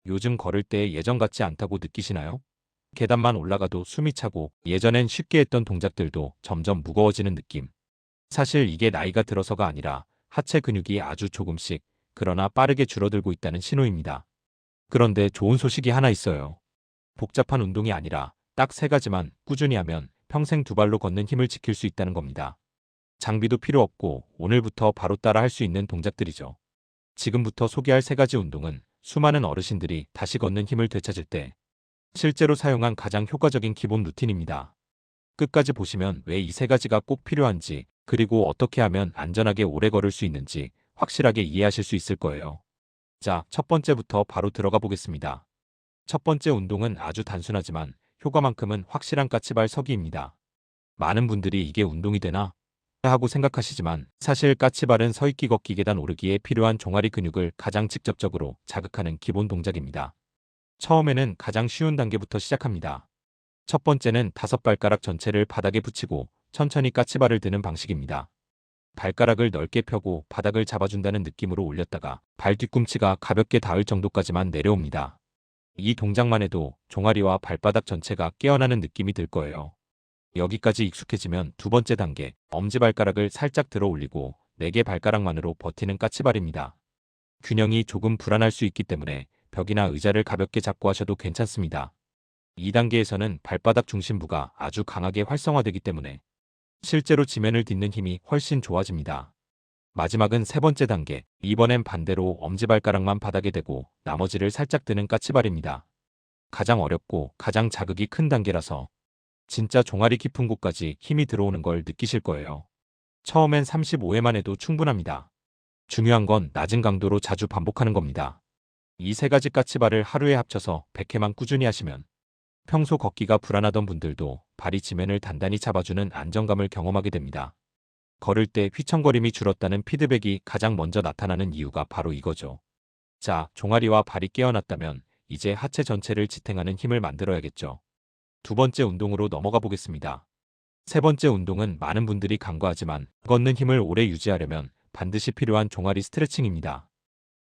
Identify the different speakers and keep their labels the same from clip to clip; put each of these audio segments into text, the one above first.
Speaker 1: 요즘 걸을 때 예전 같지 않다고 느끼시나요? 계단만 올라가도 숨이 차고 예전엔 쉽게 했던 동작들도 점점 무거워지는 느낌. 사실 이게 나이가 들어서가 아니라 하체 근육이 아주 조금씩 그러나 빠르게 줄어들고 있다는 신호입니다. 그런데 좋은 소식이 하나 있어요. 복잡한 운동이 아니라 딱 세 가지만 꾸준히 하면 평생 두 발로 걷는 힘을 지킬 수 있다는 겁니다. 장비도 필요 없고 오늘부터 바로 따라 할 수 있는 동작들이죠. 지금부터 소개할 세 가지 운동은 수많은 어르신들이 다시 걷는 힘을 되찾을 때 실제로 사용한 가장 효과적인 기본 루틴입니다. 끝까지 보시면 왜 이 세 가지가 꼭 필요한지, 그리고 어떻게 하면 안전하게 오래 걸을 수 있는지 확실하게 이해하실 수 있을 거예요. 자, 첫 번째부터 바로 들어가 보겠습니다. 첫 번째 운동은 아주 단순하지만 효과만큼은 확실한 까치발 서기입니다. 많은 분들이 이게 운동이 되나? 하고 생각하시지만 사실 까치발은 서있기 걷기 계단 오르기에 필요한 종아리 근육을 가장 직접적으로 자극하는 기본 동작입니다. 처음에는 가장 쉬운 단계부터 시작합니다. 첫 번째는 5발가락 전체를 바닥에 붙이고 천천히 까치발을 드는 방식입니다. 발가락을 넓게 펴고 바닥을 잡아준다는 느낌으로 올렸다가 발 뒤꿈치가 가볍게 닿을 정도까지만 내려옵니다. 이 동작만 해도 종아리와 발바닥 전체가 깨어나는 느낌이 들 거예요. 여기까지 익숙해지면 두 번째 단계, 엄지발가락을 살짝 들어 올리고 4개 발가락만으로 버티는 까치발입니다. 균형이 조금 불안할 수 있기 때문에 벽이나 의자를 가볍게 잡고 하셔도 괜찮습니다. 2단계에서는 발바닥 중심부가 아주 강하게 활성화되기 때문에 실제로 지면을 딛는 힘이 훨씬 좋아집니다. 마지막은 세 번째 단계, 이번엔 반대로 엄지발가락만 바닥에 대고 나머지를 살짝 드는 까치발입니다. 가장 어렵고 가장 자극이 큰 단계라서 진짜 종아리 깊은 곳까지 힘이 들어오는 걸 느끼실 거예요. 처음엔 35회만 해도 충분합니다. 중요한 건 낮은 강도로 자주 반복하는 겁니다. 이 세 가지 까치발을 하루에 합쳐서 100회만 꾸준히 하시면 평소 걷기가 불안하던 분들도 발이 지면을 단단히 잡아주는 안정감을 경험하게 됩니다. 걸을 때 휘청거림이 줄었다는 피드백이 가장 먼저 나타나는 이유가 바로 이거죠. 자, 종아리와 발이 깨어났다면 이제 하체 전체를 지탱하는 힘을 만들어야겠죠. 두 번째 운동으로 넘어가 보겠습니다. 세 번째 운동은 많은 분들이 간과하지만 걷는 힘을 오래 유지하려면 반드시 필요한 종아리 스트레칭입니다.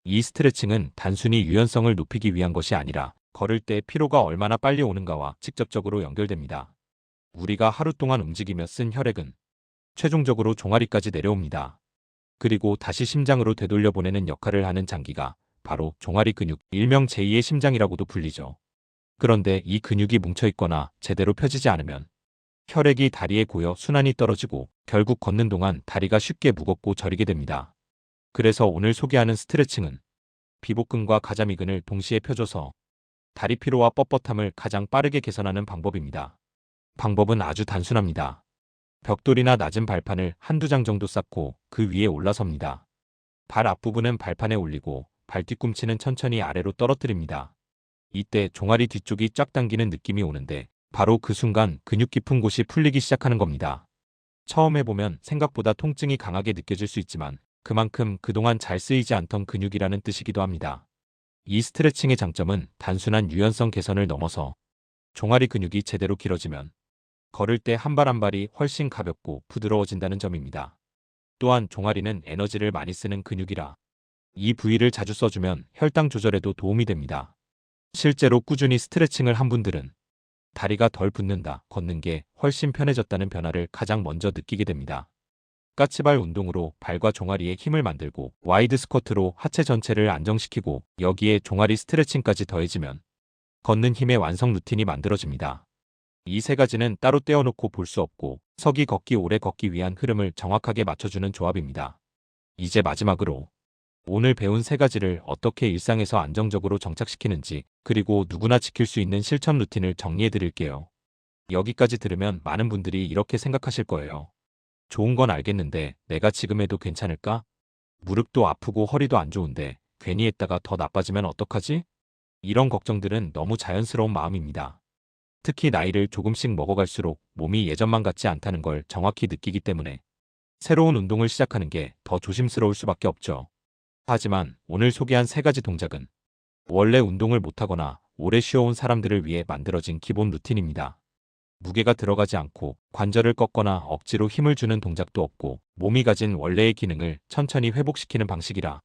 Speaker 1: 이 스트레칭은 단순히 유연성을 높이기 위한 것이 아니라 걸을 때 피로가 얼마나 빨리 오는가와 직접적으로 연결됩니다. 우리가 하루 동안 움직이며 쓴 혈액은 최종적으로 종아리까지 내려옵니다. 그리고 다시 심장으로 되돌려 보내는 역할을 하는 장기가 바로 종아리 근육, 일명 제2의 심장이라고도 불리죠. 그런데 이 근육이 뭉쳐있거나 제대로 펴지지 않으면 혈액이 다리에 고여 순환이 떨어지고 결국 걷는 동안 다리가 쉽게 무겁고 저리게 됩니다. 그래서 오늘 소개하는 스트레칭은 비복근과 가자미근을 동시에 펴줘서 다리 피로와 뻣뻣함을 가장 빠르게 개선하는 방법입니다. 방법은 아주 단순합니다. 벽돌이나 낮은 발판을 한두 장 정도 쌓고 그 위에 올라섭니다. 발 앞부분은 발판에 올리고 발 뒤꿈치는 천천히 아래로 떨어뜨립니다. 이때 종아리 뒤쪽이 쫙 당기는 느낌이 오는데 바로 그 순간 근육 깊은 곳이 풀리기 시작하는 겁니다. 처음 해보면 생각보다 통증이 강하게 느껴질 수 있지만 그만큼 그동안 잘 쓰이지 않던 근육이라는 뜻이기도 합니다. 이 스트레칭의 장점은 단순한 유연성 개선을 넘어서 종아리 근육이 제대로 길어지면 걸을 때 한 발 한 발이 훨씬 가볍고 부드러워진다는 점입니다. 또한 종아리는 에너지를 많이 쓰는 근육이라 이 부위를 자주 써주면 혈당 조절에도 도움이 됩니다. 실제로 꾸준히 스트레칭을 한 분들은 다리가 덜 붓는다, 걷는 게 훨씬 편해졌다는 변화를 가장 먼저 느끼게 됩니다. 까치발 운동으로 발과 종아리에 힘을 만들고 와이드 스쿼트로 하체 전체를 안정시키고 여기에 종아리 스트레칭까지 더해지면 걷는 힘의 완성 루틴이 만들어집니다. 이 세 가지는 따로 떼어놓고 볼 수 없고 서기 걷기 오래 걷기 위한 흐름을 정확하게 맞춰주는 조합입니다. 이제 마지막으로 오늘 배운 세 가지를 어떻게 일상에서 안정적으로 정착시키는지 그리고 누구나 지킬 수 있는 실천 루틴을 정리해 드릴게요. 여기까지 들으면 많은 분들이 이렇게 생각하실 거예요. 좋은 건 알겠는데 내가 지금 해도 괜찮을까? 무릎도 아프고 허리도 안 좋은데 괜히 했다가 더 나빠지면 어떡하지? 이런 걱정들은 너무 자연스러운 마음입니다. 특히 나이를 조금씩 먹어갈수록 몸이 예전만 같지 않다는 걸 정확히 느끼기 때문에 새로운 운동을 시작하는 게 더 조심스러울 수밖에 없죠. 하지만 오늘 소개한 세 가지 동작은 원래 운동을 못하거나 오래 쉬어온 사람들을 위해 만들어진 기본 루틴입니다. 무게가 들어가지 않고 관절을 꺾거나 억지로 힘을 주는 동작도 없고 몸이 가진 원래의 기능을 천천히 회복시키는 방식이라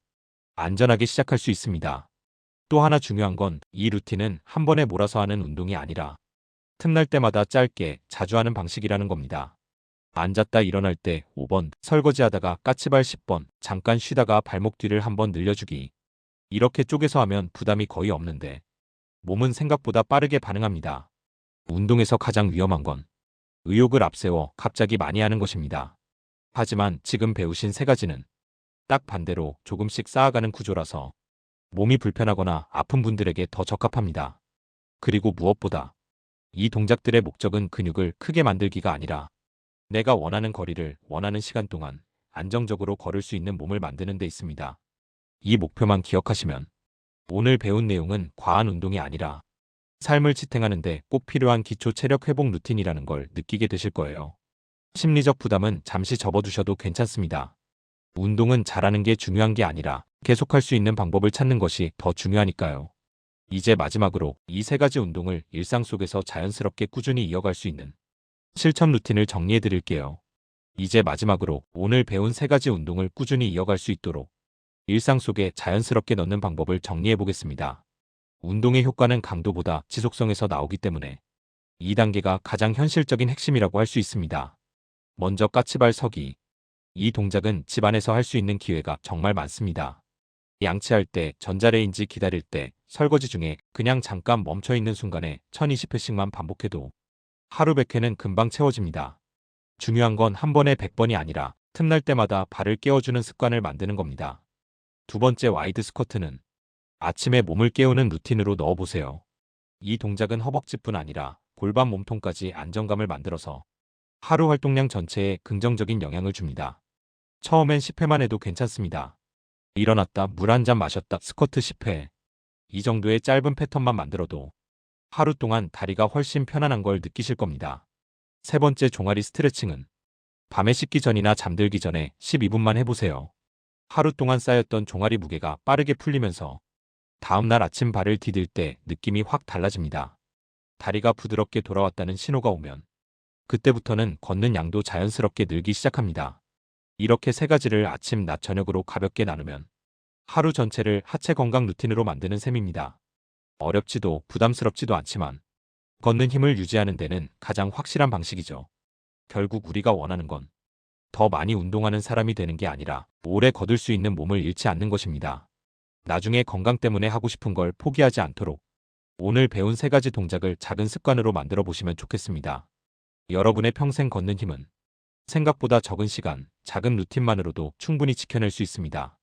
Speaker 1: 안전하게 시작할 수 있습니다. 또 하나 중요한 건 이 루틴은 한 번에 몰아서 하는 운동이 아니라 틈날 때마다 짧게 자주 하는 방식이라는 겁니다. 앉았다 일어날 때 5번, 설거지하다가 까치발 10번, 잠깐 쉬다가 발목 뒤를 한번 늘려주기. 이렇게 쪼개서 하면 부담이 거의 없는데 몸은 생각보다 빠르게 반응합니다. 운동에서 가장 위험한 건 의욕을 앞세워 갑자기 많이 하는 것입니다. 하지만 지금 배우신 세 가지는 딱 반대로 조금씩 쌓아가는 구조라서 몸이 불편하거나 아픈 분들에게 더 적합합니다. 그리고 무엇보다 이 동작들의 목적은 근육을 크게 만들기가 아니라 내가 원하는 거리를 원하는 시간 동안 안정적으로 걸을 수 있는 몸을 만드는 데 있습니다. 이 목표만 기억하시면 오늘 배운 내용은 과한 운동이 아니라 삶을 지탱하는 데 꼭 필요한 기초 체력 회복 루틴이라는 걸 느끼게 되실 거예요. 심리적 부담은 잠시 접어두셔도 괜찮습니다. 운동은 잘하는 게 중요한 게 아니라 계속할 수 있는 방법을 찾는 것이 더 중요하니까요. 이제 마지막으로 이 세 가지 운동을 일상 속에서 자연스럽게 꾸준히 이어갈 수 있는 실천 루틴을 정리해 드릴게요. 이제 마지막으로 오늘 배운 세 가지 운동을 꾸준히 이어갈 수 있도록 일상 속에 자연스럽게 넣는 방법을 정리해 보겠습니다. 운동의 효과는 강도보다 지속성에서 나오기 때문에 2단계가 가장 현실적인 핵심이라고 할 수 있습니다. 먼저 까치발 서기. 이 동작은 집안에서 할 수 있는 기회가 정말 많습니다. 양치할 때, 전자레인지 기다릴 때, 설거지 중에 그냥 잠깐 멈춰 있는 순간에 1020회씩만 반복해도 하루 100회는 금방 채워집니다. 중요한 건 한 번에 100번이 아니라 틈날 때마다 발을 깨워주는 습관을 만드는 겁니다. 두 번째 와이드 스쿼트는 아침에 몸을 깨우는 루틴으로 넣어보세요. 이 동작은 허벅지뿐 아니라 골반 몸통까지 안정감을 만들어서 하루 활동량 전체에 긍정적인 영향을 줍니다. 처음엔 10회만 해도 괜찮습니다. 일어났다 물 한 잔 마셨다 스쿼트 10회. 이 정도의 짧은 패턴만 만들어도 하루 동안 다리가 훨씬 편안한 걸 느끼실 겁니다. 세 번째 종아리 스트레칭은 밤에 씻기 전이나 잠들기 전에 12분만 해보세요. 하루 동안 쌓였던 종아리 무게가 빠르게 풀리면서 다음날 아침 발을 디딜 때 느낌이 확 달라집니다. 다리가 부드럽게 돌아왔다는 신호가 오면 그때부터는 걷는 양도 자연스럽게 늘기 시작합니다. 이렇게 세 가지를 아침, 낮, 저녁으로 가볍게 나누면 하루 전체를 하체 건강 루틴으로 만드는 셈입니다. 어렵지도 부담스럽지도 않지만 걷는 힘을 유지하는 데는 가장 확실한 방식이죠. 결국 우리가 원하는 건 더 많이 운동하는 사람이 되는 게 아니라 오래 거둘 수 있는 몸을 잃지 않는 것입니다. 나중에 건강 때문에 하고 싶은 걸 포기하지 않도록 오늘 배운 세 가지 동작을 작은 습관으로 만들어 보시면 좋겠습니다. 여러분의 평생 걷는 힘은 생각보다 적은 시간, 작은 루틴만으로도 충분히 지켜낼 수 있습니다.